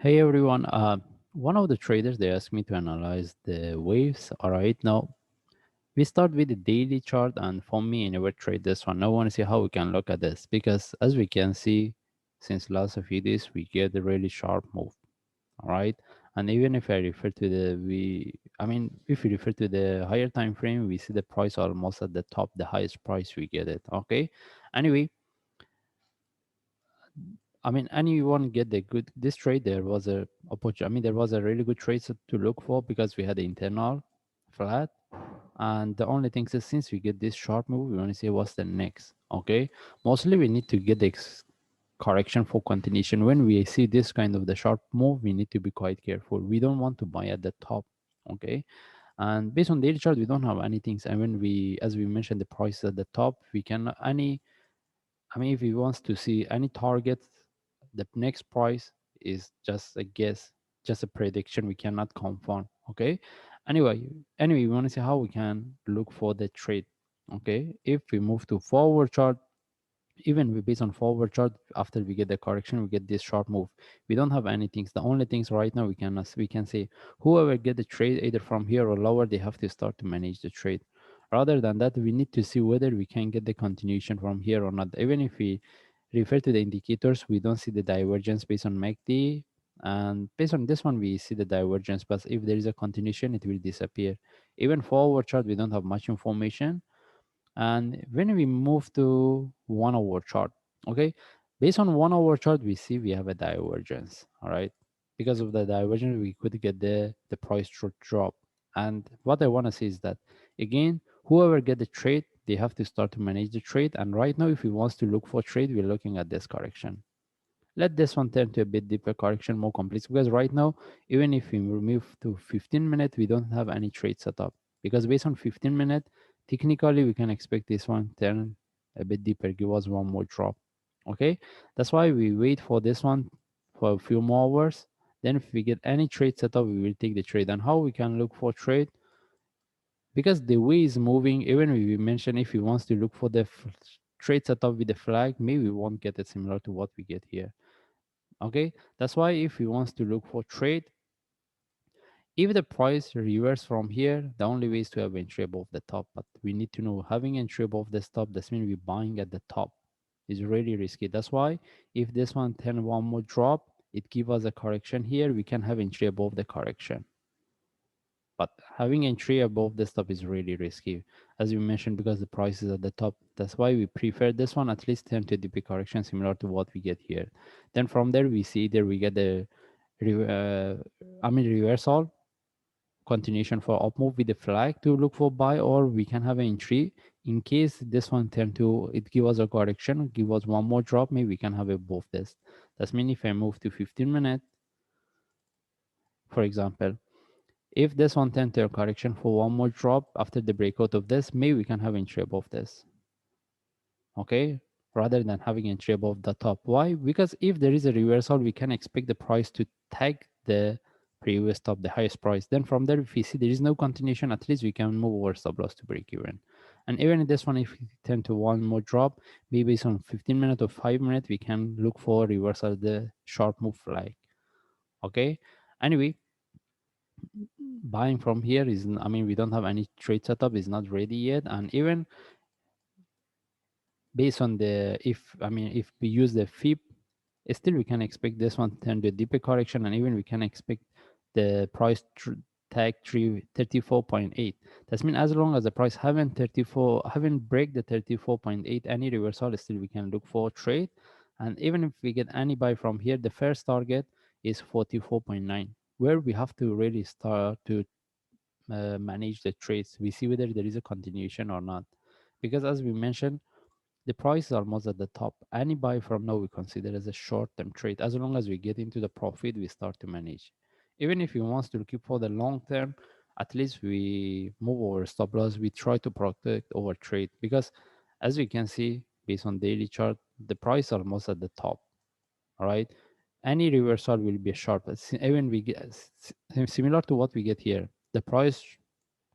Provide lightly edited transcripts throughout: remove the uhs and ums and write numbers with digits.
Hey everyone. One of the traders they asked me to analyze the waves. All right, now we start with the daily chart, and for me, I never trade this one. I want to see how we can look at this because, as we can see, since last few days we get a really sharp move. All right, and even if I refer to if we refer to the higher time frame, we see the price almost at the top, the highest price we get it. Okay, anyway, anyone get the good this trade. There was a opportunity. There was a really good trade to look for because we had the internal flat, and the only thing is since we get this sharp move, we want to see what's the next. Okay, mostly we need to get the correction for continuation. When we see this kind of the sharp move, we need to be quite careful. We don't want to buy at the top. Okay, and based on daily chart, we don't have anything. And when we, as we mentioned, the price at the top, we can any if he wants to see any target, the next price is just a guess, just a prediction. We cannot confirm. Okay. Anyway, we want to see how we can look for the trade. Okay. If we move to forward chart, even we based on forward chart, after we get the correction, we get this sharp move. We don't have anything. The only things right now we can say whoever get the trade either from here or lower, they have to start to manage the trade. Rather than that, we need to see whether we can get the continuation from here or not. Even if we refer to the indicators, we don't see the divergence based on MACD, and based on this one we see the divergence, but if there is a continuation it will disappear. Even forward chart we don't have much information. And when we move to 1 hour chart, okay, based on 1 hour chart, we see we have a divergence. All right, because of the divergence, we could get the price to drop. And what I want to say is that again, whoever get the trade, they have to start to manage the trade. And right now, if we wants to look for trade, we're looking at this correction. Let this one turn to a bit deeper correction, more complex, because right now, even if we move to 15 minutes, we don't have any trade set up. Because based on 15 minutes, technically we can expect this one turn a bit deeper, give us one more drop. Okay, that's why we wait for this one for a few more hours. Then if we get any trade set up, we will take the trade. And how we can look for trade, because the way is moving, even if we mention if he wants to look for the trade setup with the flag, maybe we won't get it similar to what we get here. Okay, that's why if he wants to look for trade, if the price reverse from here, the only way is to have entry above the top. But we need to know having entry above the top, that means we're buying at the top is really risky. That's why if this one turn one more drop, it give us a correction here, we can have entry above the correction. But having entry above the top is really risky, as you mentioned, because the price is at the top. That's why we prefer this one at least 10 to DP correction similar to what we get here. Then from there we see there we get the reversal continuation for up move with the flag to look for buy, or we can have an entry in case this one turn to it give us a correction, give us one more drop, maybe we can have a both this. That's mean if I move to 15 minutes, for example, if this one turn to a correction for one more drop after the breakout of this, maybe we can have entry above this. Okay, rather than having entry above the top. Why? Because if there is a reversal, we can expect the price to tag the previous top, the highest price. Then from there, if we see there is no continuation, at least we can move our stop loss to break even. And even in this one, if we tend to one more drop, maybe based on 15 minutes or 5 minutes, we can look for reversal the sharp move flag. Okay. Anyway, buying from here is, we don't have any trade setup, is not ready yet. And even based on the, if we use the FIP, still we can expect this one turn to a deeper correction, and even we can expect the price tag 34.8. That means as long as the price haven't break the 34.8, any reversal, still we can look for trade. And even if we get any buy from here, the first target is 44.9, where we have to really start to manage the trades. We see whether there is a continuation or not, because as we mentioned, the price is almost at the top. Any buy from now we consider as a short-term trade. As long as we get into the profit, we start to manage. Even if we want to keep for the long term, at least we move our stop loss. We try to protect our trade, because as we can see based on daily chart, the price almost at the top. All right. Any reversal will be a sharp. Even we get similar to what we get here. The price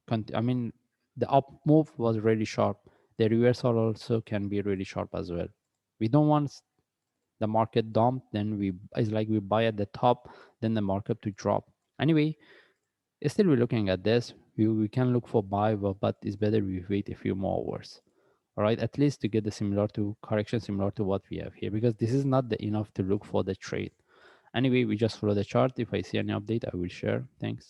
the up move was really sharp. The reversal also can be really sharp as well. We don't want the market dump, then we it's like we buy at the top, then the markup to drop. Anyway, still we're looking at this. We can look for buy, but it's better we wait a few more hours. All right, at least to get the similar to correction similar to what we have here, because this is not the enough to look for the trade. Anyway, we just follow the chart. If I see any update, I will share. Thanks.